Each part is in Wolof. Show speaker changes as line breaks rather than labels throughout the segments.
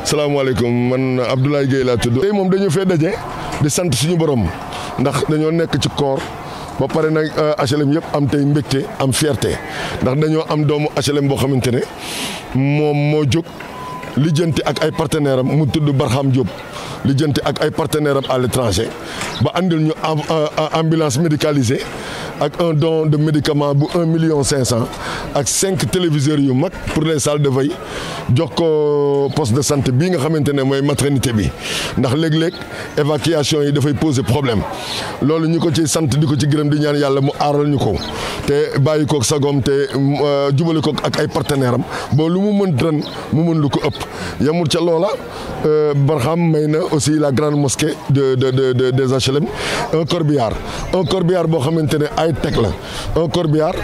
salaamaaleykum man Abdoulaye Gueye laa tudd. tey moom dañu fee daje di sant suñu borom ndax dañoo nekk ci koor ba pare nag HLM yëpp am tey mbégte am fierté ndax dañoo am doomu HLM boo xamante ne moom moo jóg lijjanti ak ay partenaires am mu tudd Barham Diop lijjanti ak ay partenaires am à l'étranger ba andil ñu ambulance médicalisée ak un don de médicaments bu 1,5 million ak 5 téléviseurs yu mag pour les salles de veille jox ko poste de santé bii nga xamante ne mooy maternité bi ndax léeg-léeg évacuation yi dafay poser problème loolu ñu ko ci sant di ko ci gërëm di ñaan yàlla mu aaral ñu ko te bàyyi kook sagoom te jubale ko ak ay partenaires am ba lu mu mën ren mu mën lu ko ëpp yamul ca loola Barham may na aussi la grande mosquée des HLM un corbillard boo xamante ne ay teg la un corbillard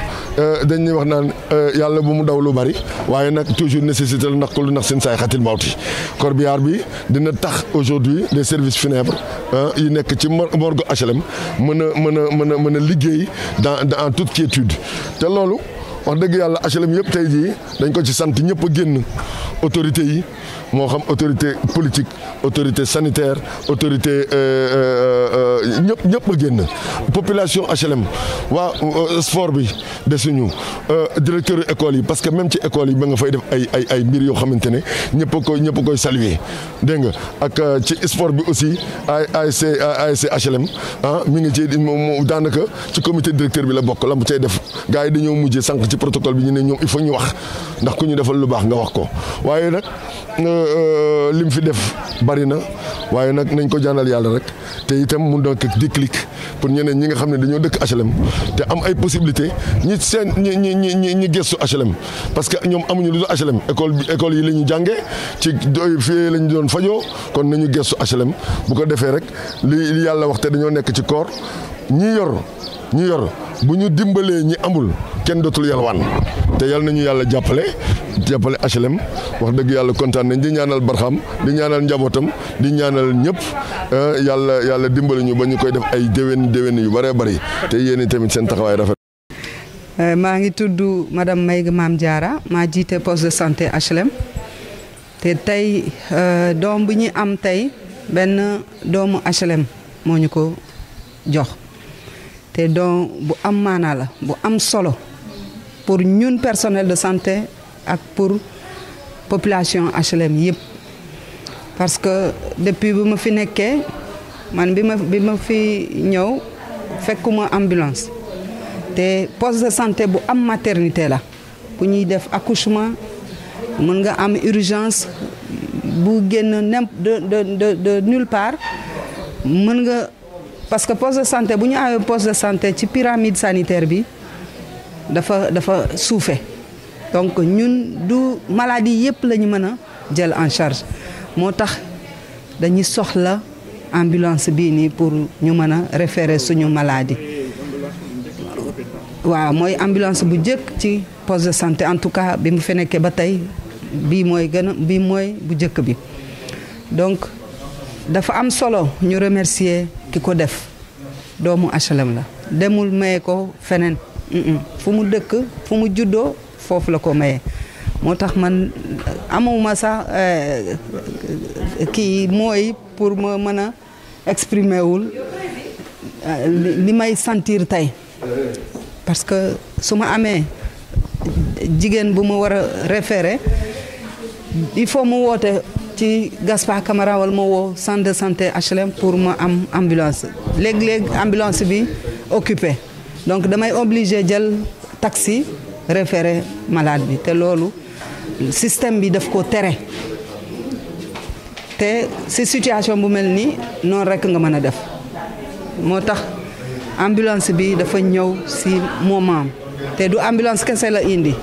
dañuy wax naan yàlla bu mu daw lu bari waaye nag toujours nécessité la ndax lu nax seen saay xatil mawti corbillard bi dina tax aujourd'hui les services funèbres yi nekk ci morgue HLM mën a liggéey dans toute quiétude te loolu wax dëgg yàlla HLM yëpp tey jii dañ ko ci sant ñëpp a génn autorités yi moo xam autorité politique autorité sanitaire autorité ñëpp a génn population HLM waa sport bi desuñu directeur école yi parce que même ci école yi ba nga fay def ay mbir yoo xamante ne ñëpp a koy saluer dégg nga ak ci sport bi aussi ASC HLM mi ngi ci daanaka ci comité directeur bi la bokk la mu cay def gars yi dañoo mujjee sànq ci protocole bi ñu ne ñoom il faut ñu wax ndax ku ñu defal lu baax nga wax ko waaye nag lim fi def bari na waaye nag nañ ko jaanal yàlla rek te itam mu doon déclic pour ñeneen ñi nga xam ne dañoo dëkk HLM te am ay possibilité ñi gëstu HLM parce que ñoom amuñu lu dul HLM école yi la ñu jàngee ci fii la ñu doon fajoo kon nañu gëstu HLM bu ko defee rek li yàlla wax te dañoo nekk ci koor ñi yor bu ñu dimbalee ñi amul kenn dootul yalwaan te yal nañu yàlla jàppale HLM wax dëgg yàlla kontaan nañ di ñaanal Barham di ñaanal njabootam di ñaanal ñëpp yàlla dimbali ñu ba ñu koy def ay déwén yu bëree bëri te yéen tamit seen taxawaay rafet.
maa ngi tudd madame Maïga Mame Diarra maa jiite poste de santé HLM te tey doom bu ñu am tey benn doomu HLM moo ñu ko jox te doom bu am maanaa la bu am solo pour ñun personnel de santé ak pour population HLM yëpp parce que depuis bi ma fi nekkee man bi ma fi ñëw fekkuma ambulance te poste de santé bu am maternité la bu ñuy def accouchement mën nga am urgence bu génn de nulle part mën nga parce que poste de santé bu ñu amee poste de santé ci pyramide sanitaire bi dafa suufe donc ñun du maladie yëpp la ñu mën a jël en charge moo tax dañuy soxla ambulance bii nii pour ñu mën a référer suñu maladie waaw mooy ambulance bu njëkk ci poste de santé en tout cas bi mu fi nekkee ba tey bii mooy bu njëkk bi donc dafa am solo ñu remercier ki ko def doomu HLM la demul maye ko feneen fu mu dëkk fu mu juddoo foofu la ko maye moo tax man amuma sax kii mooy pour ma mën a exprimer wul li may sentir tey parce que su ma amee jigéen bu ma war a référer il faut mu woote ci Gaspard Camara wala ma woo centre de santé HLM pour ma am ambulance léeg-léeg ambulance bi occupé donc damay obligé jël taxi référé malade bi te loolu système bi daf ko tere te si situation bu mel nii noonu rek nga mën a def moo tax ambulance bi dafa ñëw si moment te du ambulance kese la indi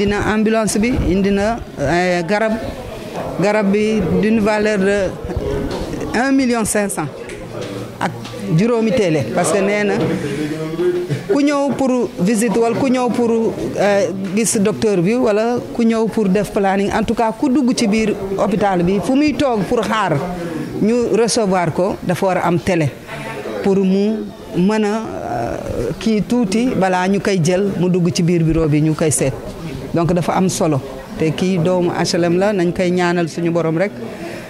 na ambulance bi indi na garab bi d'une valeur de 1,5 million ak juróomi télé parce que nee na ku ñëw pour visite wala ku ñëw pour gis docteur bi wala ku ñëw pour def planning en tout cas ku dugg ci biir hôpital bi fu muy toog pour xaar ñu recevoir ko dafa war a am télé pour mu mën a kii tuuti balaa ñu koy jël mu dugg ci biir bureau bi ñu koy seet donc dafa am solo te kii doomu HLM la nañ koy ñaanal suñu borom rek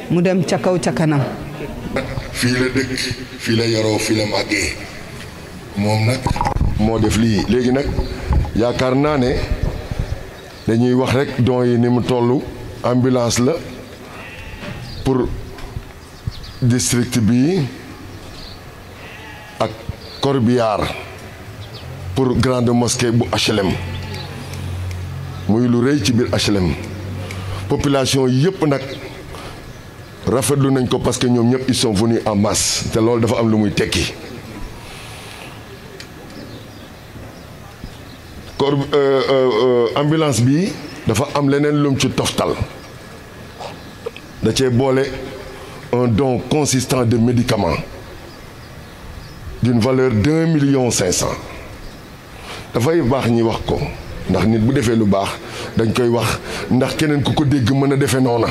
mu dem ca kaw ca kanam.
fii la dëkk fii la yaroo fii la màggee moom nag moo def lii léegi nag yaakaar naa ne dañuy wax rek don yi ni mu toll ambulance la pour district bi ak corbillard pour grande mosquée bu HLM muy lu rëy ci biir HLM population yëpp nag rafetlu nañ ko parce que ñoom ñëpp ils sont venus en masse te loolu dafa am lu muy tekki ambulance bi dafa am leneen lum ci toftal da cee boole un don consistant de médicaments d'une valeur d'1,5 million dafay baax ñi wax ko ndax nit bu defee lu baax dañ koy wax ndax keneen ku ko dégg mën a defee noona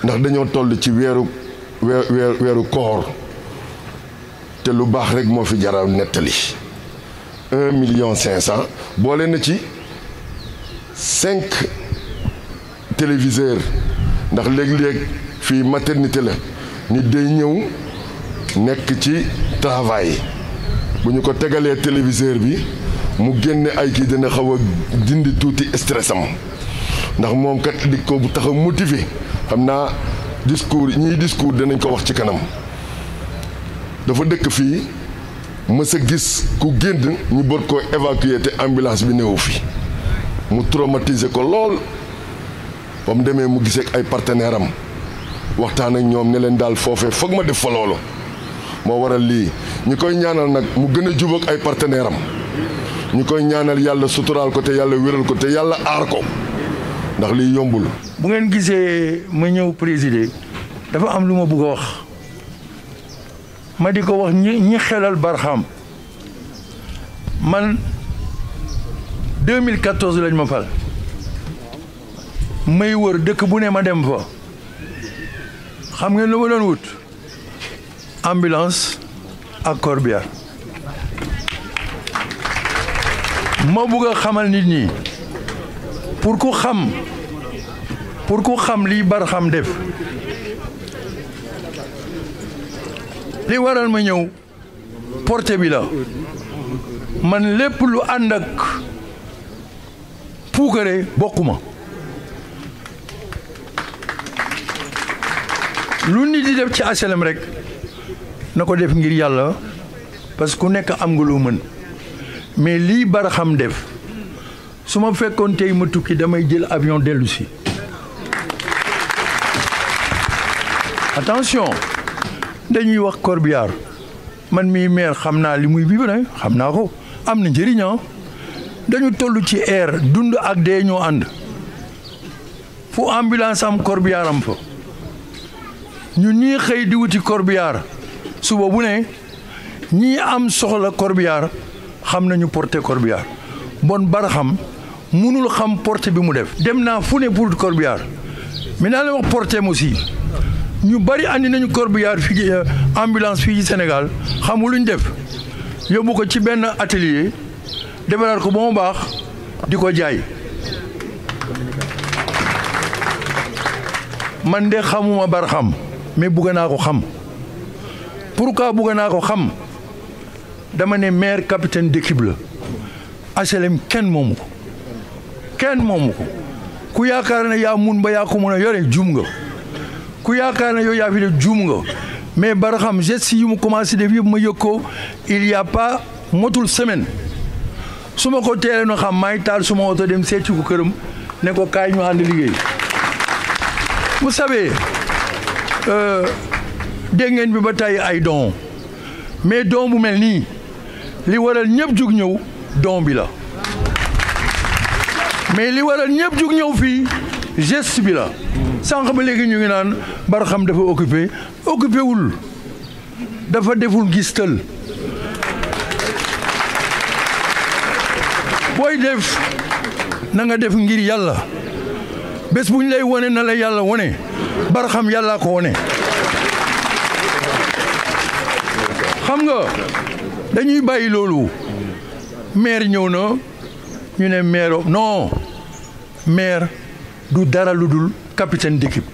ndax dañoo toll ci weeru koor te lu baax rek moo fi jaral nettali 1,5 million boole na ci 5 téléviseurs ndax léeg-léeg fii maternité la nit day ñëw nekk ci travail bu ñu ko tegalee téléviseur bi mu génne ay kii dina xaw a dindi tuuti stress am ndax moom kat di ko tax a motiver xam naa discours dinañ ko wax ci kanam dafa dëkk fii mës a gis ku génn ñu bot ko évacuer te ambulance bi néewu fi mu traumatiser ko lool ba mu demee mu gisee ak ay partenaire am waxtaan ak ñoom ne leen daal foofee foog ma def fa loolu moo waral lii ñu koy ñaanal nag mu gën a jubóog ay partenaire am ñu koy ñaanal yàlla suturaal ko te yàlla wéral ko te yàlla aar ko ndax lii yombul.
bu ngeen gisee ma ñëw présider dafa am lu ma bëgg a wax ma di ko wax ñi xelal Barham man 2014 lañ ma fal may wër dëkk bu ne ma dem fa xam ngeen lu ma doon wut ambulance ak corbillard ma bëgg a xamal nit ñi pour ku xam li Barham def li waral ma ñëw porté bi la man lépp lu ànd ak puukare bokkuma lu nit di def ci HLM rek na ko def ngir yàlla parce que ku nekk am nga loo mën mais lii Barham def su ma fekkoon tey ma tukki damay jël avion dellu si attention dañuy wax corbillard man mii maire xam naa li muy vivre xam naa ko am na njëriñ dañu toll ci air dund ak dee ñoo ànd fu ambulance am corbillard am fa ñu nii xëy di wuti corbillard suba bu ne ñii am soxla corbillard xam nañu porté corbillard bon Barham munul xam porté bi mu def dem naa fu ne pour corbillard mais naa leen wax porté aussi ñu bari andi nañu corbillard fii ambulance fii ci Sénégal xamul lu ñu def yóbbu ko ci benn atelier defaraat ko ba mu baax di ko jaay man de xamuma Barham mais bugg naa ko xam pourquoi bugg naa ko xam dama ne maire capitaine d'équipe la HLM kenn moomu ko ku yaakaar ne yaa mun ba yaa ko mën a yore juum nga ku yaakaar ne yow yaa fi def juum nga mais Barham geste yi mu commencé def yëpp ma yëg ko il y a pas motul semaine su ma ko teelee no xam maay taal suma oto dem seeti ko këram ne ko kaay ñu ànd liggéey vous savez dégg ngeen bi ba tey ay don mais don bu mel nii li waral ñëpp jug ñëw don bi la mais li waral ñëpp jug ñëw fii geste bi la sànq ba léegi ñu ngi naan Barham dafa occupé wul dafa deful gistal booy def na nga def ngir yàlla bés bu ñu lay wone na la yàlla wone Barham yàllaa ko wone xam nga dañuy bàyyi loolu maire ñëw na ñu ne maire non maire du dara lu dul capitaine d'équipe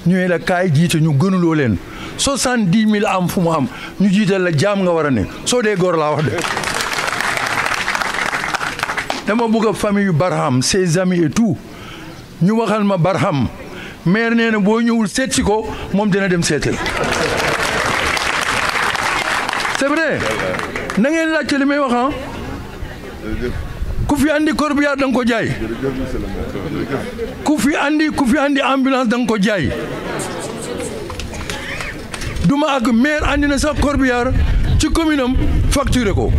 ñëwee la kaay jiite ñu gënuloo leen 70 000 am fu mu am ñu jiital la jaam nga war a ne soo dee góor laa wax de. dama bëgg a famille yu Barham ses amis et tout ñu waxal ma Barham maire nee na boo ñëwul seet si ko moom dina dem seetal. c'est vrai na ngeen laajte li may wax ah ku fi andi corbillard da nga ko jaay ku fi andi ambulance da nga ko jaay duma ak maire andi na sax corbillard ci commune am facturé ko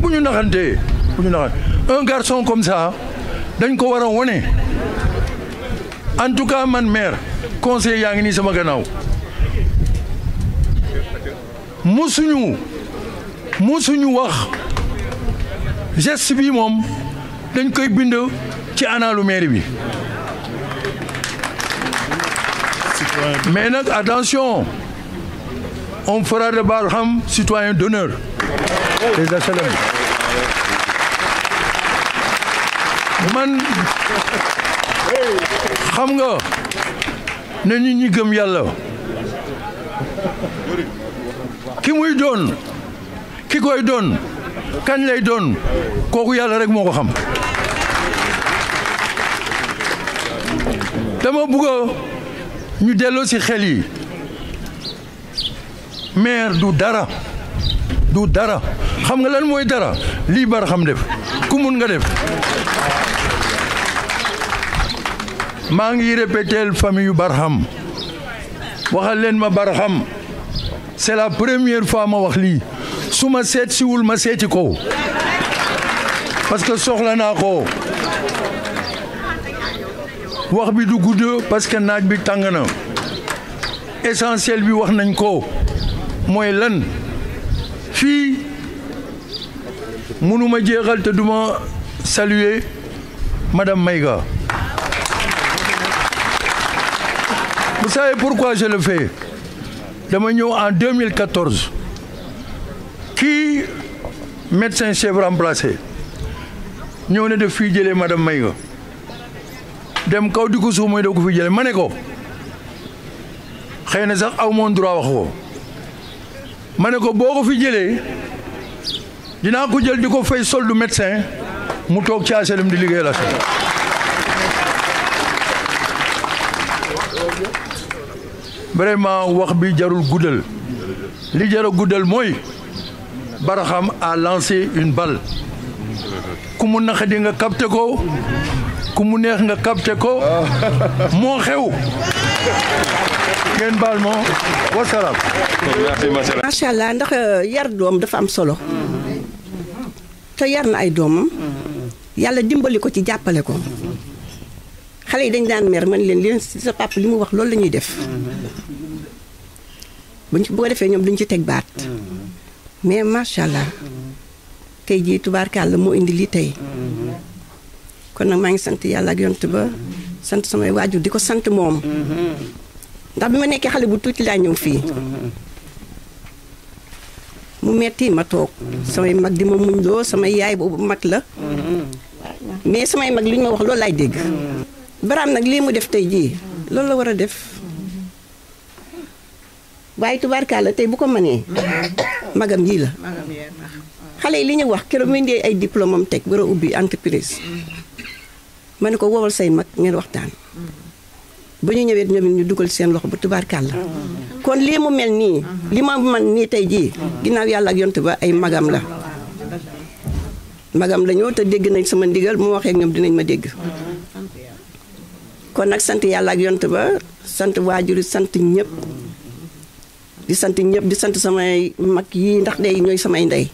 bu ñu naxantee un garçon comme ça dañ ko war a wone en tout cas man maire conseil yaa ngi nii sama gannaaw musuñu wax geste bi moom dañ koy bind ci analu mairie bi mais nag attention on fera de Barham citoyen d'honneur les HLM man xam nga ne nit ñi gëm yàlla ki muy doon ki koy doon kañ lay doon kooku yàlla rek moo ko xam dama bëgg ñu delloo ci xel yi maire du dara xam nga lan mooy dara lii Barham def ku mun nga def maa ngi répéter famille yu Barham waxal leen ma Barham c'est la première fois ma wax lii su ma seet siwul ma seeti ko parce que soxla naa ko wax bi du gudd parce que naaj bi tàng na essentiel bi wax nañ ko mooy lan fii mënuma jeexal te duma saluer madame Maïga. Vous savez pourquoi je le fais? dama ñëw en 2014 kii médecin chef remplacé ñëw ne def fii jëlee madame Maïga dem kaw di ko suuf mooy daf ko fi jëlee ma ne ko xëy na sax aw moon droit wax ko ma ne ko boo ko fi jëlee dinaa ko jël di ko fay soldu médecin mu toog ci HLM di liggéey la vraiment wax bi jarul guddal li jar a guddal mooy Barham a lancé une balle ku mu naqadi nga capté ko ku mu neex nga capté ko moo xew ngeen baal moo wasalaam.
macha allah ndax yar doom dafa am solo te yar na ay doomam yàlla dimbali ko ci jàppale ko xale yi dañ daan mer man leen sa papa li mu wax loolu la ñuy def buñ ci bu ko defee ñoom duñ ci teg baat mais macha allah tey jii tubaarkàlla moo indi lii tey kon nag maa ngi sant yàlla ak yont ba sant samay waajur di ko sant moom ndax bi ma nekkee xale bu tuuti laa ñëw fii mu metti ma toog samay mag di ma muñ loo samay yaay boobu mag la mais samay mag li ñu ma wax loolu laay dégg Barham nag lii mu def tey jii loolu la war a def waaye tubaarkàlla tey bu ko mënee magam yii la xale yi li ñu wax keroog mu indee ay diplôme am teg war a ubbi entreprise ma ne ko wowal say mag ngeen waxtaan ba ñu ñëwee ñoom ñu dugal seen loxo ba tubaarkàlla kon lii mu mel nii li ma man nii tey jii ginnaaw yàlla ak yont ba ay magam la ñoo te dégg nañ sama ndigal mu waxee ak ñoom dinañ ma dégg kon nag sant yàlla ak yont ba sant waajuri sant ñëpp di sant ñëpp di sant samay mag yi ndax day ñooy samay ndey